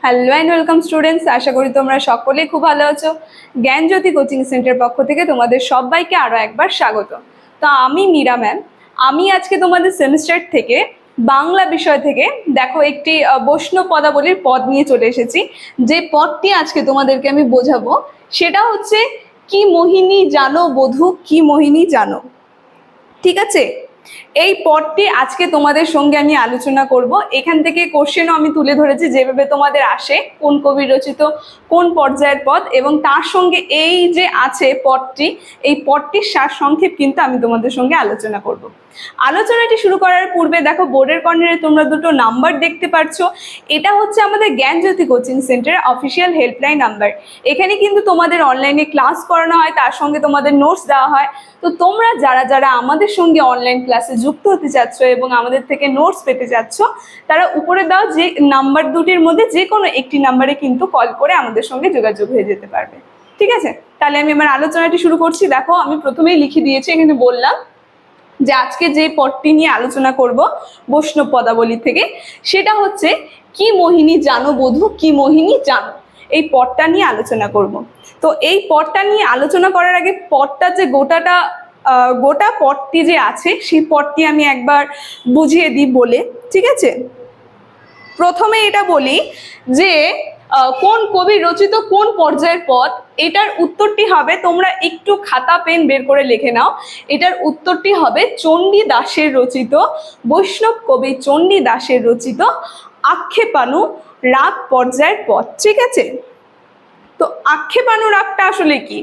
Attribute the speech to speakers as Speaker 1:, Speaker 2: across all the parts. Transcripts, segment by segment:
Speaker 1: Hello and welcome students, আশা করি তোমরা সকলেই খুব ভালো আছো। জ্ঞানজ্যোতি কোচিং সেন্টার পক্ষ থেকে তোমাদের সবাইকে আরও একবার স্বাগত। তো আমি মীরা ম্যাম, আমি আজকে তোমাদের সেমিস্টার থেকে বাংলা বিষয় থেকে দেখো একটি বৈষ্ণব পদাবলীর পদ নিয়ে চলে এসেছি। যে পদটি আজকে তোমাদেরকে আমি বোঝাবো সেটা হচ্ছে কি মোহিনী জানো বধূ, কি মোহিনী জানো। ঠিক আছে, এই পদটি আজকে তোমাদের সঙ্গে আমি আলোচনা করব। এখান থেকে কোশ্চেনও আমি তুলে ধরেছি যেভাবে তোমাদের আসে, কোন কবি রচিত কোন পর্যায়ের পদ, এবং তার সঙ্গে এই যে আছে পদটি, এই পদটির সারসংক্ষেপ কিন্তু আমি তোমাদের সঙ্গে আলোচনা করব। আলোচনাটি শুরু করার পূর্বে দেখো বোর্ডের কর্নারে তোমরা দুটো নাম্বার দেখতে পাচ্ছ। এটা হচ্ছে আমাদের জ্ঞানজ্যোতি কোচিং সেন্টারের অফিসিয়াল হেল্পলাইন নাম্বার। এখানে কিন্তু তোমাদের অনলাইনে ক্লাস করানো হয়, তার সঙ্গে তোমাদের নোটস দেওয়া হয়। তো তোমরা যারা যারা আমাদের সঙ্গে অনলাইন ক্লাসে যুক্ত হতে চাচ্ছ এবং আমাদের থেকে নোটস পেতে চাচ্ছ, তারা উপরে দেওয়া যে নাম্বার দুটির মধ্যে যে কোনো একটি নাম্বারে কিন্তু কল করে আমাদের সঙ্গে যোগাযোগ হয়ে যেতে পারবে। ঠিক আছে, তাহলে আমি আমার আলোচনাটি শুরু করছি। দেখো আমি প্রথমেই লিখে দিয়েছি, এখানে বললাম যে আজকে যে পদটি নিয়ে আলোচনা করব বৈষ্ণব পদাবলী থেকে, সেটা হচ্ছে কি মোহিনী জানো বধূ, কি মোহিনী জানো। এই পদটা নিয়ে আলোচনা করব। তো এই পদটা নিয়ে আলোচনা করার আগে পদটা যে গোটা পদটি যে আছে সেই পদটি আমি একবার বুঝিয়ে দিই বলে। ঠিক আছে, প্রথমে এটা বলি যে কোন কবি রচিত কোন পর্যায়ের পদ, এটার উত্তরটি হবে, তোমরা একটু খাতা পেন বের করে লিখে নাও। এটার উত্তরটি হবে চণ্ডীদাসের রচিত, বৈষ্ণব কবি চণ্ডীদাসের রচিত আক্ষেপানু রাগ পর্যায়ের পদ। ঠিক আছে, তো আক্ষেপানু রাগটা আসলে কি,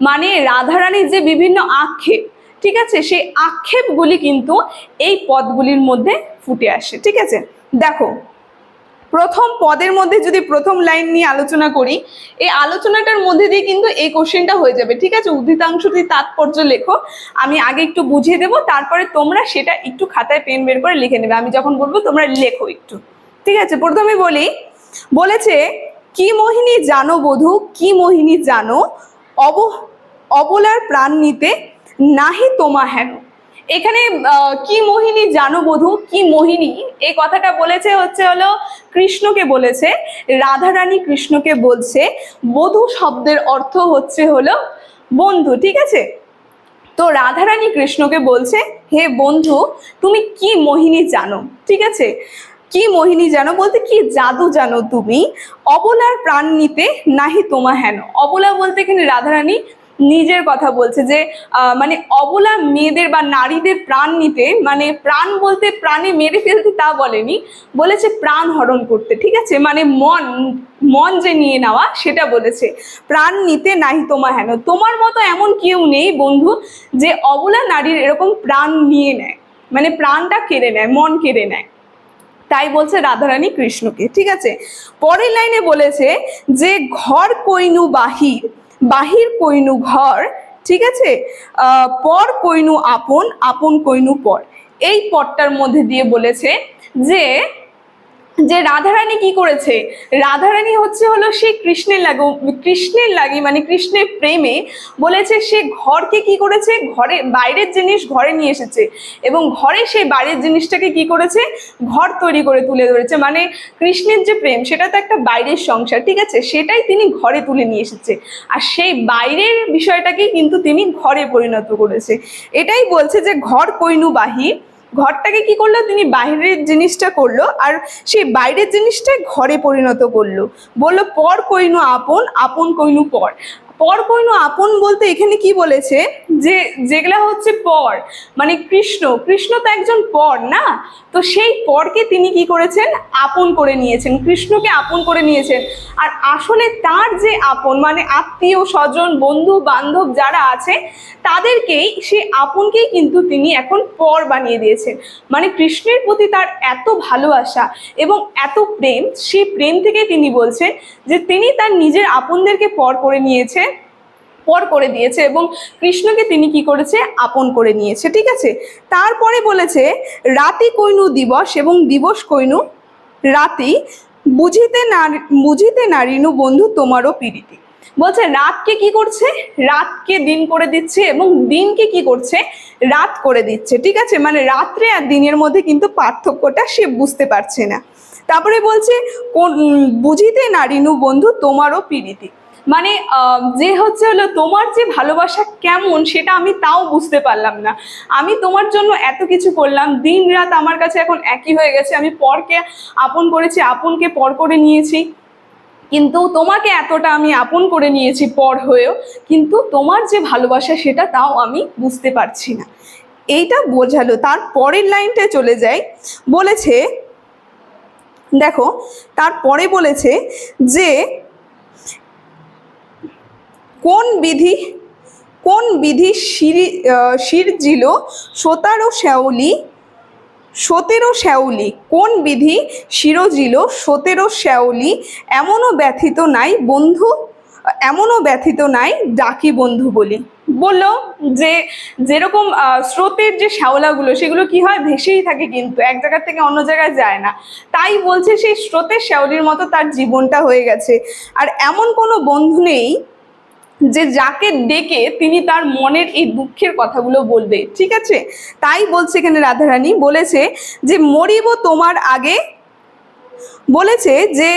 Speaker 1: মানে রাধারানীর যে বিভিন্ন আক্ষেপ, ঠিক আছে, সেই আক্ষেপগুলি কিন্তু এই পদগুলির মধ্যে ফুটে আসে। ঠিক আছে, দেখো প্রথম পদের মধ্যে যদি প্রথম লাইন নিয়ে আলোচনা করি, এই আলোচনাটার মধ্যে দিয়ে কিন্তু এই কোশ্চেনটা হয়ে যাবে। ঠিক আছে, উদ্ধৃতাংশটি তাৎপর্য লেখো, আমি আগে একটু বুঝিয়ে দেবো, তারপরে তোমরা সেটা একটু খাতায় পেন বের করে লিখে নেবে। আমি যখন বলবো তোমরা লেখো একটু। ঠিক আছে, প্রথমে বলেছে কি মোহিনী জানো বধূ, কি মোহিনী জানো, অবলার প্রাণ নিতে নাহি তোমা হেন। এখানে কি মোহিনী জানো বধূ, কি মোহিনী, এই কথাটা বলেছে হলো কৃষ্ণকে বলেছে, রাধারানী কৃষ্ণকে বলছে। বধূ শব্দের অর্থ হলো বন্ধু। ঠিক আছে, তো রাধারানী কৃষ্ণকে বলছে হে বন্ধু তুমি কি মোহিনী জানো। ঠিক আছে, কি মোহিনী জানো বলতে কি জাদু জানো তুমি, অবলার প্রাণ নিতে নাহি তোমা হেন। অবলা বলতে এখানে রাধারানী নিজের কথা বলছে, যে মানে অবলা মেয়েদের বা নারীদের প্রাণ নিতে, মানে প্রাণ বলতে প্রাণে মেরে ফেলতে তা বলেনি, বলেছে প্রাণ হরণ করতে। ঠিক আছে, মানে মন যে নিয়ে নেওয়া সেটা বলেছে। প্রাণ নিতে নাহি তোমা হেন, তোমার মতো এমন কেউ নেই বন্ধু যে অবলা নারীর এরকম প্রাণ নিয়ে নেয়, মানে প্রাণটা কেড়ে নেয়, মন কেড়ে নেয়। তাই বলছে রাধারানী কৃষ্ণকে। ঠিক আছে, পরের লাইনে বলেছে যে ঘর কইনু বাহির, বাহির কইনু ঘর। ঠিক আছে, পর কইনু আপন, আপন কইনু পর। এই পদটার মধ্যে দিয়ে বলেছে যে রাধারানী কি করেছে, রাধারানী হলো সেই কৃষ্ণের লাগি মানে কৃষ্ণের প্রেমে বলেছে সে ঘরকে কি করেছে, ঘরে বাইরের জিনিস ঘরে নিয়ে এসেছে, এবং ঘরে সেই বাইরের জিনিসটাকে কি করেছে, ঘর তৈরি করে তুলে ধরেছে। মানে কৃষ্ণের যে প্রেম সেটা তো একটা বাইরের সংসার, ঠিক আছে, সেটাই তিনি ঘরে তুলে নিয়ে এসেছে, আর সেই বাইরের বিষয়টাকে কিন্তু তিনি ঘরে পরিণত করেছে। এটাই বলছে যে ঘর কইনু বাহির, ঘরটাকে কি করলো, তিনি বাইরের জিনিসটা করলো, আর সেই বাইরের জিনিসটা ঘরে পরিণত করলো। বললো পর কইনু আপন, আপন কইনু পর। পর কইনু আপন বলতে এখানে কি বলেছে, যে যেগুলা হচ্ছে পর, মানে কৃষ্ণ তো একজন পর না, তো সেই পরকে তিনি কি করেছেন, আপন করে নিয়েছেন, কৃষ্ণকে আপন করে নিয়েছেন। আর আসলে তার যে আপন মানে আত্মীয় স্বজন বন্ধু বান্ধব যারা আছে তাদেরকেই সে আপনকেই কিন্তু তিনি এখন পর বানিয়ে দিয়েছেন। মানে কৃষ্ণের প্রতি তার এত ভালোবাসা এবং এত প্রেম, সেই প্রেম থেকে তিনি বলছেন যে তিনি তার নিজের আপনদেরকে পর করে দিয়েছে এবং কৃষ্ণকে তিনি কি করেছে, আপন করে নিয়েছে। ঠিক আছে, তারপরে বলেছে রাতি কইনু দিবস এবং দিবস কইনু রাতি, বুঝিতে নারিনু বন্ধু তোমারও পীড়িতি। বলছে রাতকে কি করছে, রাতকে দিন করে দিচ্ছে এবং দিনকে কি করছে, রাত করে দিচ্ছে। ঠিক আছে, মানে রাত্রে আর দিনের মধ্যে কিন্তু পার্থক্যটা সে বুঝতে পারছে না। তারপরে বলছে বুঝিতে নারিনু বন্ধু তোমারও পীড়িতি, মানে যে হচ্ছে হলো তোমার যে ভালোবাসা কেমন সেটা আমি তাও বুঝতে পারলাম না। আমি তোমার জন্য এত কিছু করলাম, দিন রাত আমার কাছে এখন একই হয়ে গেছে। আমি পরকে আপন করেছি, আপনকে পর করে নিয়েছি, কিন্তু তোমাকে এতটা আমি আপন করে নিয়েছি পর হয়েও, কিন্তু তোমার যে ভালোবাসা সেটা তাও আমি বুঝতে পারছি না। এইটা বোঝালো। তার পরের লাইনটায় চলে যাই, বলেছে দেখো তারপরে বলেছে যে কোন বিধি শিরজিল সতেরো শ্যাওলি, কোন বিধি শিরজিল সতেরো শ্যাওলি, এমনও ব্যথিত নাই ডাকি বন্ধু বলি। বললো যে যেরকম স্রোতের যে শ্যাওলাগুলো সেগুলো কি হয়, ভেসেই থাকে, কিন্তু এক জায়গা থেকে অন্য জায়গায় যায় না। তাই বলছে সেই স্রোতের শ্যাওলির মতো তার জীবনটা হয়ে গেছে। আর এমন কোনো বন্ধু নেই যে যাকে ডেকে তিনি তার মনের এই দুঃখের কথাগুলো বলবে। ঠিক আছে, তাই বলছে এখানে রাধারানী বলেছে যে মরিব তোমার আগে, বলেছে যে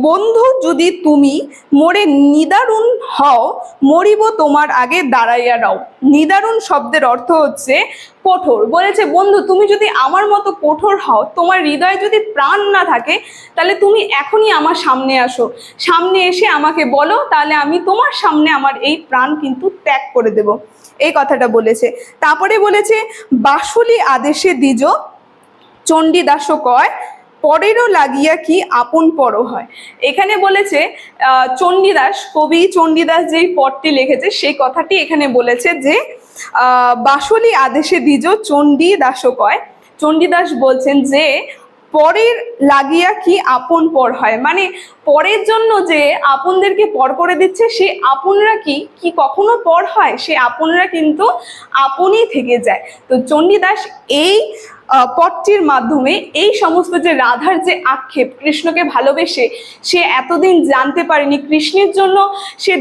Speaker 1: বন্ধু যদি তুমি মোরে নিদারুণ হও, মরিব তোমার আগে দাঁড়াইয়া রাও। নিদারুণ শব্দের অর্থ হচ্ছে কঠোর। বলেছে বন্ধু তুমি যদি আমার মতো কঠোর হও, তোমার হৃদয়ে যদি প্রাণ না থাকে, তাহলে তুমি এখনই আমার সামনে আসো, সামনে এসে আমাকে বলো, তাহলে আমি তোমার সামনে আমার এই প্রাণ কিন্তু ত্যাগ করে দেব। এই কথাটা বলেছে। তারপরে বলেছে বাসুলি আদেশে দ্বিজ চণ্ডীদাস কয়, পরেরও লাগিয়া কি আপন পর হয়। এখানে বলেছে চণ্ডীদাস, কবি চণ্ডীদাস যেই পদটি লিখেছে সেই কথাটি এখানে বলেছে যে বাসুলি আদেশে দ্বিজ চণ্ডীদাস কয়। চণ্ডীদাস বলছেন যে পরের লাগিয়া কি আপন পর হয়, মানে পরের জন্য যে আপনদেরকে পর করে দিচ্ছে, সে আপনরা কি কখনো পর হয়? সে আপনরা কিন্তু আপনই থেকে যায়। তো চণ্ডীদাস এই পদটির মাধ্যমে এই সমস্ত যে রাধার যে আক্ষেপ, কৃষ্ণকে ভালোবেসে সে এতদিন জানতে পারেনি, কৃষ্ণের জন্য সে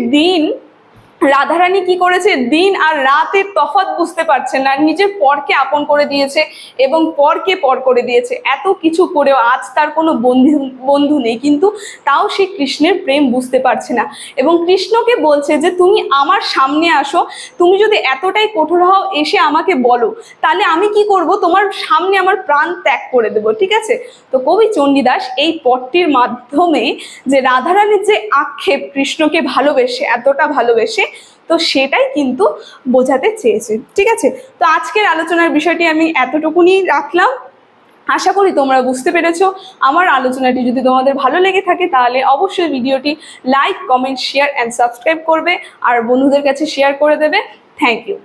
Speaker 1: রাধারানী কি করেছে, দিন আর রাতের তফাৎ বুঝতে পারছে না, নিজের পরকে আপন করে দিয়েছে এবং পরকে পর করে দিয়েছে। এত কিছু করেও আজ তার কোনো বন্ধু নেই, কিন্তু তাও সে কৃষ্ণের প্রেম বুঝতে পারছে না এবং কৃষ্ণকে বলছে যে তুমি আমার সামনে আসো, তুমি যদি এতটাই কঠোর হও এসে আমাকে বলো, তাহলে আমি কি করব, তোমার সামনে আমার প্রাণ ত্যাগ করে দেব। ঠিক আছে, তো কবি চণ্ডীদাস এই পদটির মাধ্যমে যে রাধারানীর যে আক্ষেপ, কৃষ্ণকে ভালোবেসে এতটা ভালোবেসে, তো সেটাই কিন্তু বোঝাতে চেয়েছে। ঠিক আছে, তো আজকের আলোচনার বিষয়টি আমি এতটুকুনি রাখলাম। আশা করি তোমরা বুঝতে পেরেছো। আমার আলোচনাটি যদি তোমাদের ভালো লেগে থাকে তাহলে অবশ্যই ভিডিওটি like, comment, share and subscribe করবে আর বন্ধুদের কাছে শেয়ার করে দেবে। থ্যাংক ইউ।